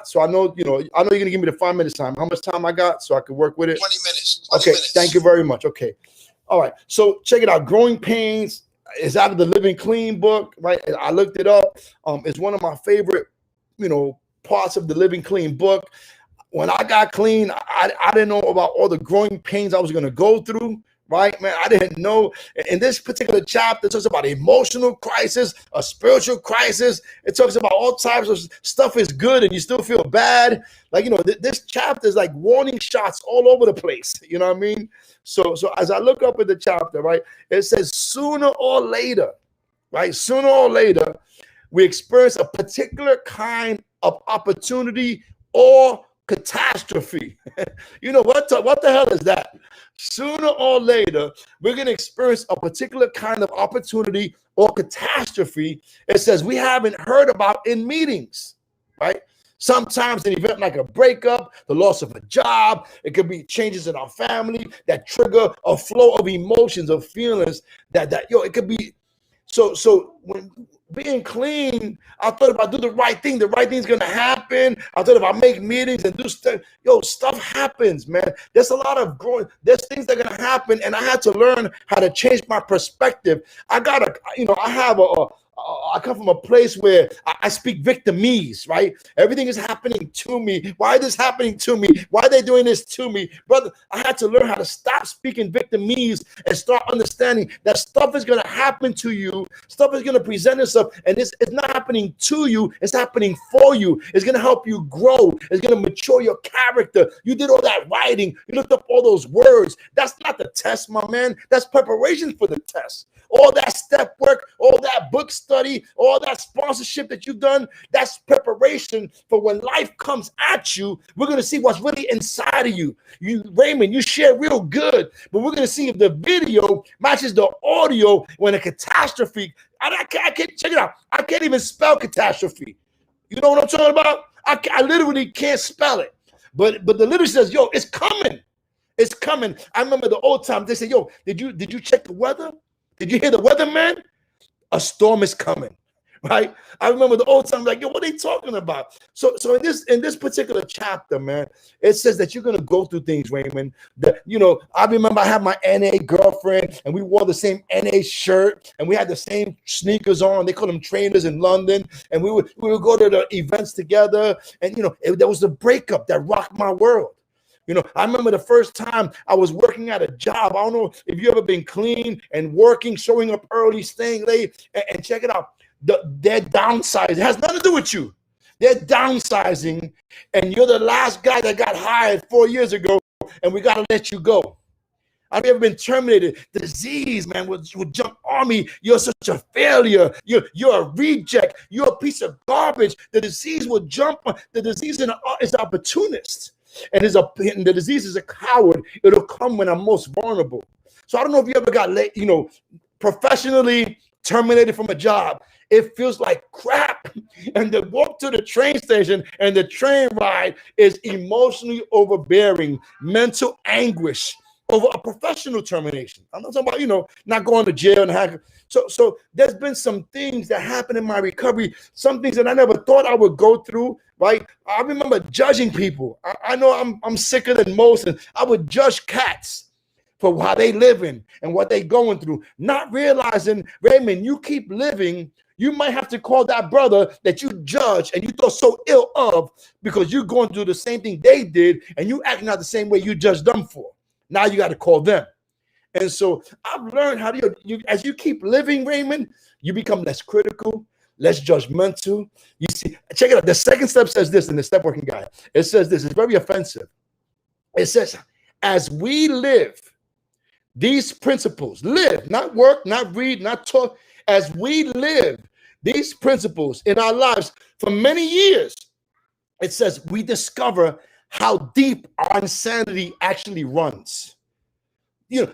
So I know, I know you're going to give me the 5 minutes time. How much time I got so I can work with it? 20 minutes. Okay, thank you very much. Okay. All right. So check it out. Growing Pains is out of the Living Clean book, right? I looked it up. It's one of my favorite, parts of the Living Clean book. When I got clean, I didn't know about all the growing pains I was going to go through. Right, man, I didn't know. In this particular chapter, it talks about emotional crisis, a spiritual crisis. It talks about all types of stuff is good and you still feel bad. Like, this chapter is like warning shots all over the place. You know what I mean? So as I look up at the chapter, right, it says sooner or later, we experience a particular kind of opportunity or catastrophe. What the hell is that? Sooner or later, we're going to experience a particular kind of opportunity or catastrophe. It says we haven't heard about in meetings, right? Sometimes an event like a breakup, the loss of a job, it could be changes in our family that trigger a flow of emotions, of feelings it could be. So when being clean, I thought about do the right thing. The right thing's gonna happen. I thought about make meetings and do stuff. Stuff happens, man. There's a lot of growing. There's things that are gonna happen, and I had to learn how to change my perspective. I come from a place where I speak victimese, right? Everything is happening to me. Why is this happening to me? Why are they doing this to me? Brother, I had to learn how to stop speaking victimese and start understanding that stuff is going to happen to you. Stuff is going to present itself, and it's not happening to you. It's happening for you. It's going to help you grow. It's going to mature your character. You did all that writing. You looked up all those words. That's not the test, my man. That's preparation for the test. All that step work, all that book study, all that sponsorship that you've done, that's preparation for when life comes at you. We're going to see what's really inside of you. Raymond, you share real good, but we're going to see if the video matches the audio when a catastrophe. I can't check it out. I can't even spell catastrophe. You know what I'm talking about? I literally can't spell it. But the literature says, it's coming. It's coming. I remember the old time they said, did you check the weather? Did you hear the weatherman? A storm is coming, right? I remember the old time, like, what are they talking about? So in this particular chapter, man, it says that you're gonna go through things, Raymond. I remember I had my NA girlfriend, and we wore the same NA shirt, and we had the same sneakers on. They call them trainers in London, and we would go to the events together. And there was a breakup that rocked my world. I remember the first time I was working at a job. I don't know if you ever been clean and working, showing up early, staying late, and check it out. They're downsizing. It has nothing to do with you. They're downsizing, and you're the last guy that got hired 4 years ago, and we got to let you go. Have you ever been terminated? The disease, man, would jump on me. You're such a failure. You're a reject. You're a piece of garbage. The disease will jump on. The disease is an opportunist. And the disease is a coward. It'll come when I'm most vulnerable. So I don't know if you ever got professionally terminated from a job. It feels like crap. And the walk to the train station and the train ride is emotionally overbearing, mental anguish over a professional termination. I'm not talking about, not going to jail and having. So there's been some things that happened in my recovery, some things that I never thought I would go through, right? I remember judging people. I know I'm sicker than most, and I would judge cats for how they living and what they going through, not realizing, Raymond, you keep living, you might have to call that brother that you judge and you thought so ill of because you're going through the same thing they did and you acting out the same way you judged them for. Now you got to call them. And so I've learned how to, as you keep living, Raymond, you become less critical, less judgmental. You see, check it out. The second step says this in the Step Working Guide. It says this, it's very offensive. It says, as we live these principles, live, not work, not read, not talk, as we live these principles in our lives for many years, it says we discover how deep our insanity actually runs.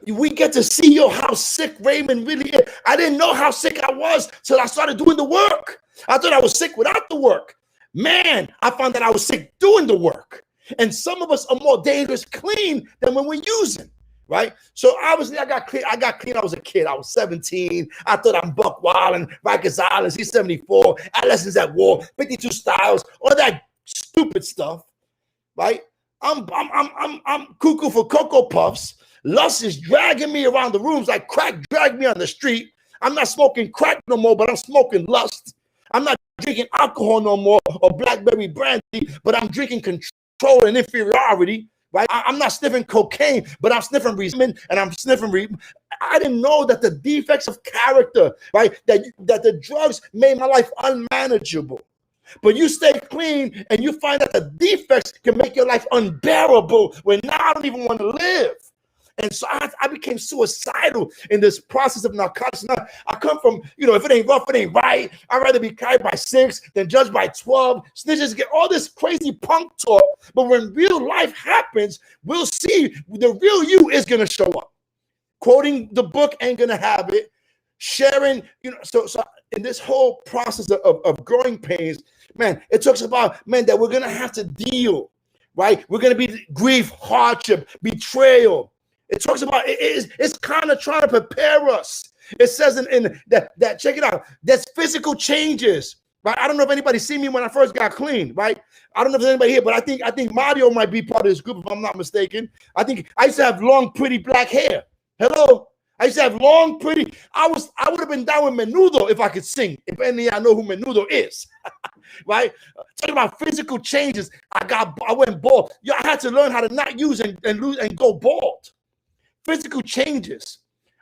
We get to see how sick Raymond really is. I didn't know how sick I was till I started doing the work. I thought I was sick without the work. Man, I found that I was sick doing the work. And some of us are more dangerous clean than when we're using, right? So obviously I got clean. I was a kid. I was 17. I thought I'm Buck Wild and Rikers Island. He's 74. Adolescents at War, 52 Styles, all that stupid stuff, right? I'm cuckoo for Cocoa Puffs. Lust is dragging me around the rooms like crack dragged me on the street. I'm not smoking crack no more, but I'm smoking lust. I'm not drinking alcohol no more or blackberry brandy, but I'm drinking control and inferiority, right? I'm not sniffing cocaine, but I'm sniffing resentment and I'm sniffing. I didn't know that the defects of character, right, that the drugs made my life unmanageable. But you stay clean and you find that the defects can make your life unbearable when now I don't even want to live. And so I became suicidal in this process of narcotics. Now, I come from, if it ain't rough, it ain't right. I'd rather be carried by 6 than judged by 12. Snitches get all this crazy punk talk. But when real life happens, we'll see the real you is going to show up. Quoting the book ain't going to have it. Sharing, so in this whole process of growing pains, man, it talks about, man, that we're going to have to deal, right? We're going to be grief, hardship, betrayal. It talks about, it's kind of trying to prepare us. It says in that, check it out, there's physical changes, right? I don't know if anybody seen me when I first got clean, right? I don't know if there's anybody here, but I think Mario might be part of this group if I'm not mistaken. I think I used to have long, pretty black hair. Hello? I used to have long, pretty. I would have been down with Menudo if I could sing. If any of y'all know who Menudo is, right? Talking about physical changes. I went bald. I had to learn how to not use and lose and go bald. Physical changes.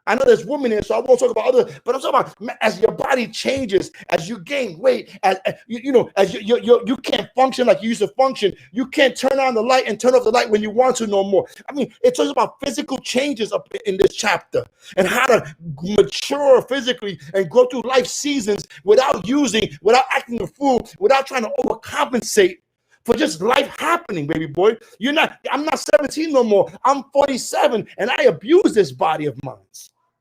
I know there's women here, so I won't talk about other, but I'm talking about as your body changes, as you gain weight, as you can't function like you used to function. You can't turn on the light and turn off the light when you want to no more. I mean, it talks about physical changes up in this chapter and how to mature physically and go through life seasons without acting a fool, without trying to overcompensate for just life happening, baby boy. I'm not 17 no more. I'm 47, and I abuse this body of mine.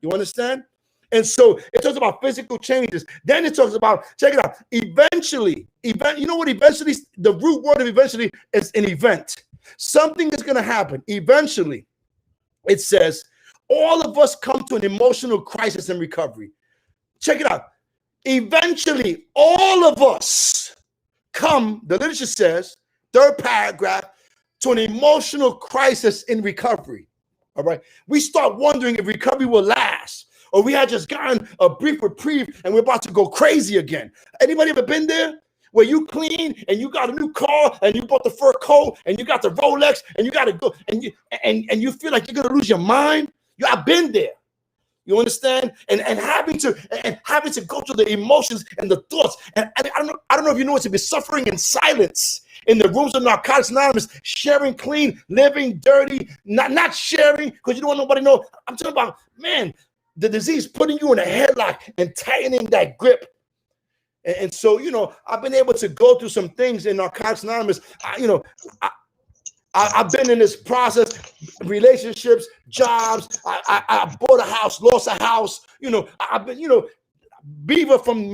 You understand? And so it talks about physical changes. Then it talks about, check it out, eventually, you know what eventually, the root word of eventually is an event. Something is going to happen. Eventually, it says, all of us come to an emotional crisis in recovery. Check it out. Eventually, all of us come, the literature says, third paragraph, to an emotional crisis in recovery. All right. We start wondering if recovery will last, or we had just gotten a brief reprieve and we're about to go crazy again. Anybody ever been there? Where you clean and you got a new car and you bought the fur coat and you got the Rolex and you got to go and you feel like you're gonna lose your mind? I've been there. You understand? And having to go through the emotions and the thoughts. And I don't know if you know what to be suffering in silence in the rooms of Narcotics Anonymous, sharing clean, living dirty, not sharing because you don't want nobody to know. I'm talking about, man, the disease putting you in a headlock and tightening that grip. And so, I've been able to go through some things in Narcotics Anonymous. I've been in this process, relationships, jobs. I bought a house, lost a house. I've been, Beaver from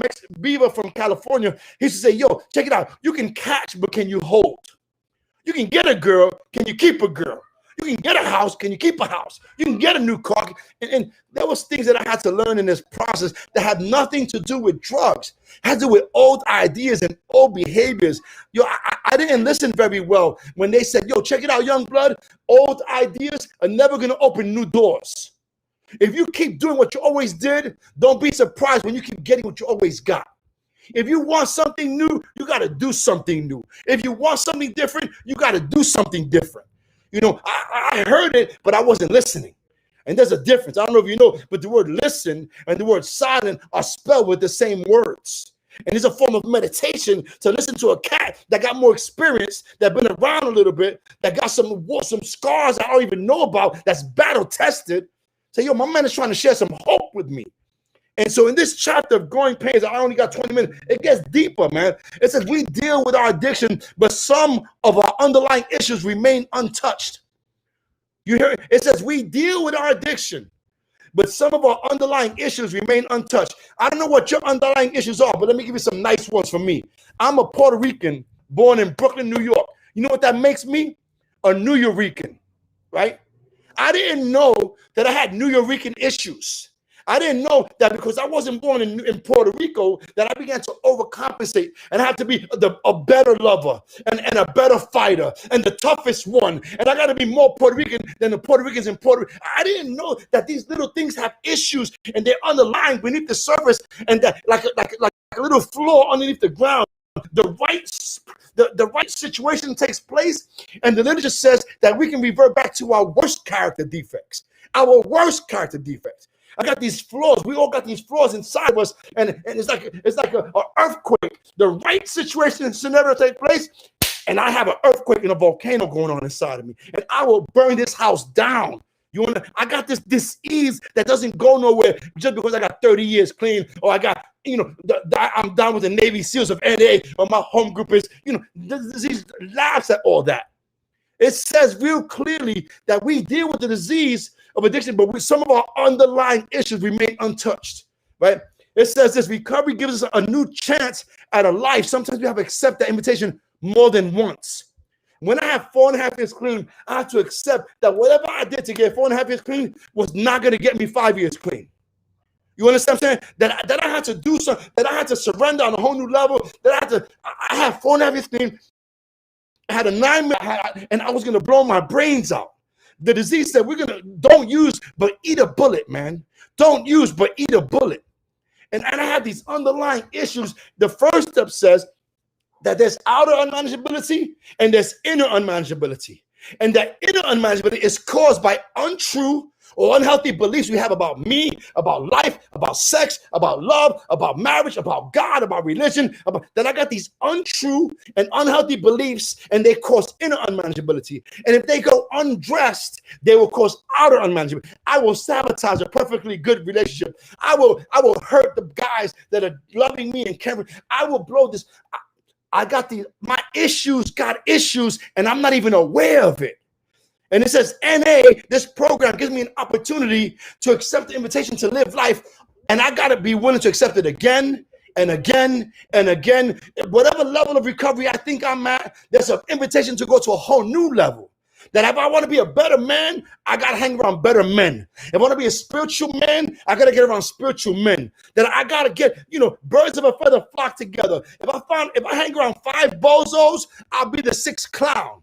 California, he used to say, yo, check it out. You can catch, but can you hold? You can get a girl, can you keep a girl? You can get a house, can you keep a house? You can get a new car. And there was things that I had to learn in this process that had nothing to do with drugs. It had to do with old ideas and old behaviors. I didn't listen very well when they said, yo, check it out, young blood. Old ideas are never going to open new doors. If you keep doing what you always did, don't be surprised when you keep getting what you always got. If you want something new, you got to do something new. If you want something different, you got to do something different. I heard it, but I wasn't listening. And there's a difference. I don't know if you know, but the word listen and the word silent are spelled with the same words. And it's a form of meditation to listen to a cat that got more experience, that been around a little bit, that got some scars I don't even know about, that's battle tested. Say, yo, my man is trying to share some hope with me. And so in this chapter of Growing Pains, I only got 20 minutes. It gets deeper, man. It says we deal with our addiction, but some of our underlying issues remain untouched. You hear it? It says we deal with our addiction, but some of our underlying issues remain untouched. I don't know what your underlying issues are, but let me give you some nice ones for me. I'm a Puerto Rican born in Brooklyn, New York. You know what that makes me? A New Yorican, right? I didn't know that I had New Yorican issues. I didn't know that because I wasn't born in Puerto Rico, that I began to overcompensate and have to be a better lover and a better fighter and the toughest one. And I got to be more Puerto Rican than the Puerto Ricans in Puerto Rico. I didn't know that these little things have issues and they're underlying beneath the surface, and that like a little flaw underneath the ground. The right situation takes place, and the literature says that we can revert back to our worst character defects. Our worst character defects. I got these flaws. We all got these flaws inside of us, and it's like an earthquake. The right situation and scenario take place, and I have an earthquake and a volcano going on inside of me, and I will burn this house down. I got this disease that doesn't go nowhere just because I got 30 years clean, or I got, I'm down with the Navy SEALs of NA, or my home group is, the disease laughs at all that. It says real clearly that we deal with the disease of addiction, but some of our underlying issues remain untouched, right? It says this: recovery gives us a new chance at a life. Sometimes we have to accept that invitation more than once. When I have 4.5 years clean, I have to accept that whatever I did to get 4.5 years clean was not going to get me 5 years clean. You understand what I'm saying? That I had to do something, that I had to surrender on a whole new level, I have 4.5 years clean. I had a 9 minute, and I was going to blow my brains out. The disease said, don't use, but eat a bullet, man. Don't use, but eat a bullet. And I have these underlying issues. The first step says that there's outer unmanageability and there's inner unmanageability. And that inner unmanageability is caused by untrue or unhealthy beliefs we have about me, about life, about sex, about love, about marriage, about God, about religion. That I got these untrue and unhealthy beliefs, and they cause inner unmanageability. And if they go undressed, they will cause outer unmanageability. I will sabotage a perfectly good relationship. I will hurt the guys that are loving me and caring. I will blow this. I got my issues got issues, and I'm not even aware of it. And it says, NA, this program gives me an opportunity to accept the invitation to live life, and I got to be willing to accept it again and again and again. Whatever level of recovery I think I'm at, there's an invitation to go to a whole new level. That if I want to be a better man, I got to hang around better men. If I want to be a spiritual man, I got to get around spiritual men. That I got to get, birds of a feather flock together. If I hang around 5 bozos, I'll be the 6th clown.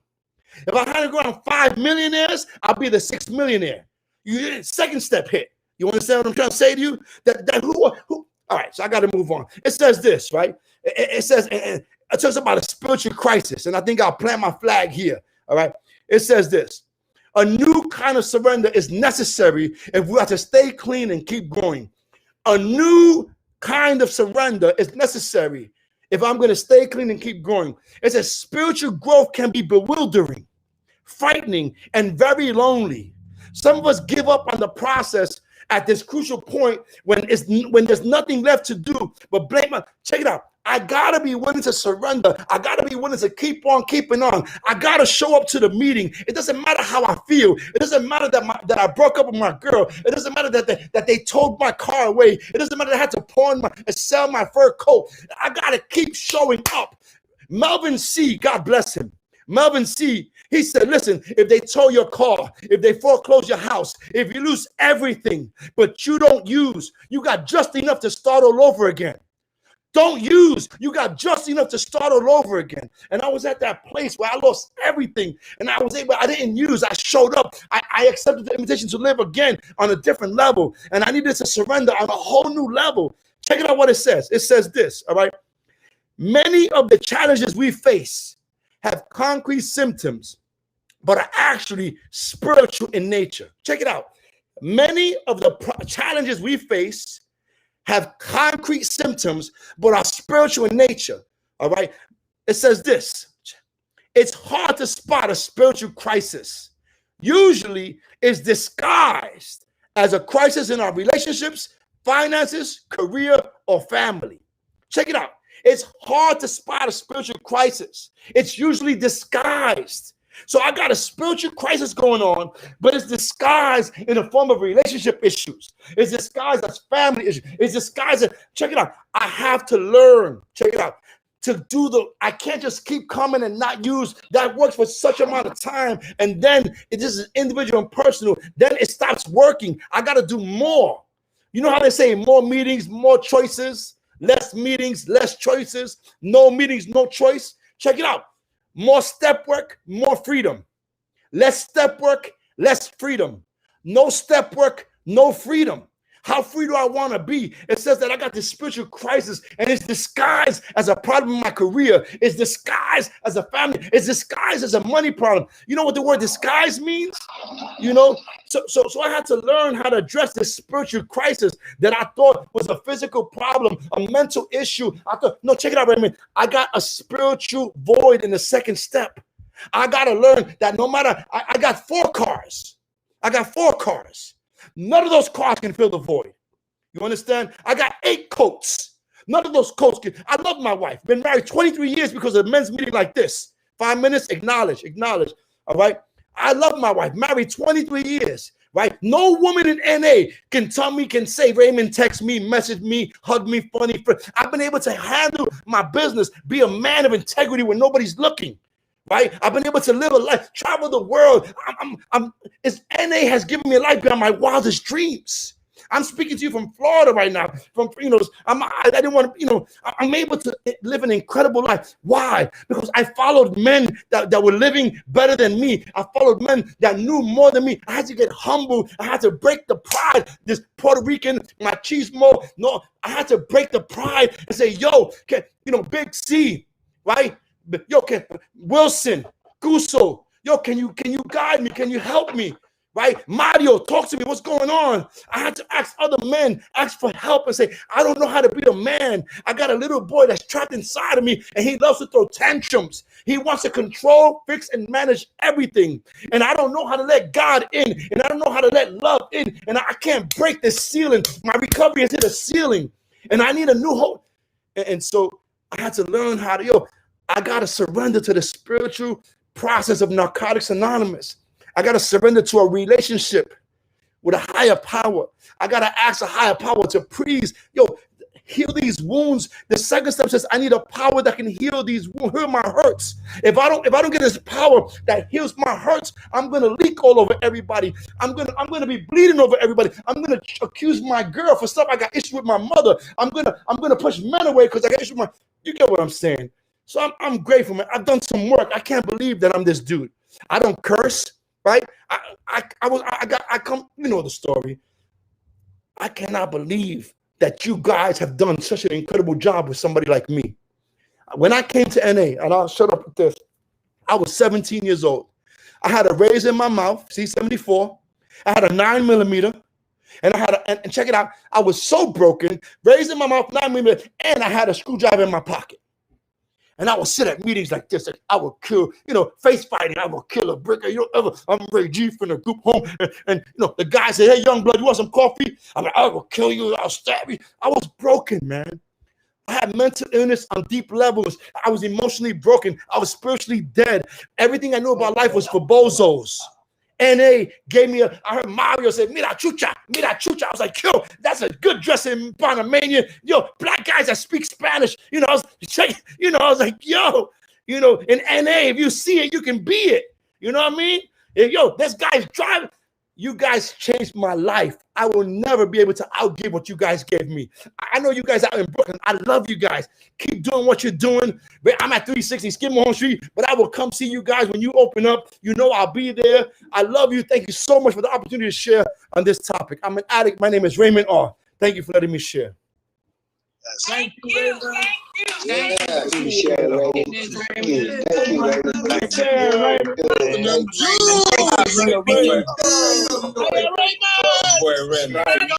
If I hang around 5 millionaires, I'll be the 6th millionaire. Second step hit. You understand what I'm trying to say to you? That who? All right, so I got to move on. It says this, right? It says, it talks about a spiritual crisis, and I think I'll plant my flag here, all right? It says this: a new kind of surrender is necessary if we are to stay clean and keep growing. A new kind of surrender is necessary if I'm going to stay clean and keep growing. It says spiritual growth can be bewildering, frightening, and very lonely. Some of us give up on the process at this crucial point when there's nothing left to do but blame. Check it out. I gotta be willing to surrender. I gotta be willing to keep on keeping on. I gotta show up to the meeting. It doesn't matter how I feel. It doesn't matter that I broke up with my girl. It doesn't matter that they towed my car away. It doesn't matter that I had to pawn and sell my fur coat. I gotta keep showing up. Melvin C., God bless him. Melvin C., he said, listen, if they tow your car, if they foreclose your house, if you lose everything, but you don't use, you got just enough to start all over again. Don't use. You got just enough to start all over again. And I was at that place where I lost everything. And I didn't use. I showed up. I accepted the invitation to live again on a different level. And I needed to surrender on a whole new level. Check it out what it says. It says this, all right? Many of the challenges we face have concrete symptoms, but are actually spiritual in nature. Check it out. Many of the challenges we face have concrete symptoms, but are spiritual in nature. All right. It says this: it's hard to spot a spiritual crisis. Usually it's disguised as a crisis in our relationships, finances, career, or family. Check it out. It's hard to spot a spiritual crisis. It's usually disguised. So I got a spiritual crisis going on, but it's disguised in the form of relationship issues. It's disguised as family issues. It's disguised as, check it out. I have to learn, check it out, I can't just keep coming and not use. That works for such amount of time. And then it is individual and personal. Then it stops working. I got to do more. You know how they say more meetings, more choices, less meetings, less choices, no meetings, no choice? Check it out. More step work, more freedom. Less step work, less freedom. No step work, no freedom. How free do I want to be? It says that I got this spiritual crisis, and it's disguised as a problem in my career. It's disguised as a family. It's disguised as a money problem. You know what the word disguise means? You know, so I had to learn how to address this spiritual crisis that I thought was a physical problem, a mental issue. I thought, no, check it out, Raymond. I got a spiritual void in the second step. I got to learn that no matter, I got 4 cars. I got 4 cars. None of those cars can fill the void. You understand? I got 8 coats. None of those coats can. I love my wife. Been married 23 years because of a men's meeting like this. 5 minutes, acknowledge. All right? I love my wife. Married 23 years. Right? No woman in NA can say, Raymond, text me, message me, hug me, funny. I've been able to handle my business, be a man of integrity when nobody's looking. Right? I've been able to live a life, travel the world. NA has given me a life beyond my wildest dreams. I'm speaking to you from Florida right now. I didn't want to, I'm able to live an incredible life. Why? Because I followed men that were living better than me. I followed men that knew more than me. I had to get humble. I had to break the pride. This Puerto Rican machismo. No, I had to break the pride and say, yo, Big C, right? Yo, Wilson, Guso, yo, can you guide me? Can you help me? Right? Mario, talk to me. What's going on? I had to ask other men, ask for help and say, I don't know how to be a man. I got a little boy that's trapped inside of me and he loves to throw tantrums. He wants to control, fix, and manage everything. And I don't know how to let God in, and I don't know how to let love in, and I can't break this ceiling. My recovery is hit a ceiling, and I need a new hope. And so I had to learn how to, I got to surrender to the spiritual process of Narcotics Anonymous. I got to surrender to a relationship with a higher power. I got to ask a higher power to please, heal these wounds. The second step says I need a power that can heal these wounds, heal my hurts. If I don't get this power that heals my hurts, I'm gonna leak all over everybody. I'm gonna be bleeding over everybody. I'm gonna accuse my girl for stuff I got issues with my mother. I'm gonna push men away because I got issues with you get what I'm saying? So I'm grateful, man. I've done some work. I can't believe that I'm this dude. I don't curse, right? I come, the story. I cannot believe that you guys have done such an incredible job with somebody like me. When I came to NA, and I'll shut up with this, I was 17 years old. I had a razor in my mouth, C74. I had a 9mm, and and check it out, I was so broken, razor in my mouth, 9mm, and I had a screwdriver in my pocket. And I would sit at meetings like this, and I would kill, face fighting, I would kill a brick. I'm Ray G from the group home. And the guy said, hey, young blood, you want some coffee? I'm like, I will kill you, I'll stab you. I was broken, man. I had mental illness on deep levels. I was emotionally broken. I was spiritually dead. Everything I knew about life was for bozos. NA gave me I heard Mario say, mira chucha. I was like, yo, that's a good dress in Panamanian. Yo, black guys that speak Spanish. I was like, yo, in NA, if you see it, you can be it. You know what I mean? This guy's driving. You guys changed my life. I will never be able to outgive what you guys gave me. I know you guys out in Brooklyn. I love you guys. Keep doing what you're doing. I'm at 360 Skidmore Street, but I will come see you guys when you open up. I'll be there. I love you. Thank you so much for the opportunity to share on this topic. I'm an addict. My name is Raymond R. Thank you for letting me share. Thank you. Thank you.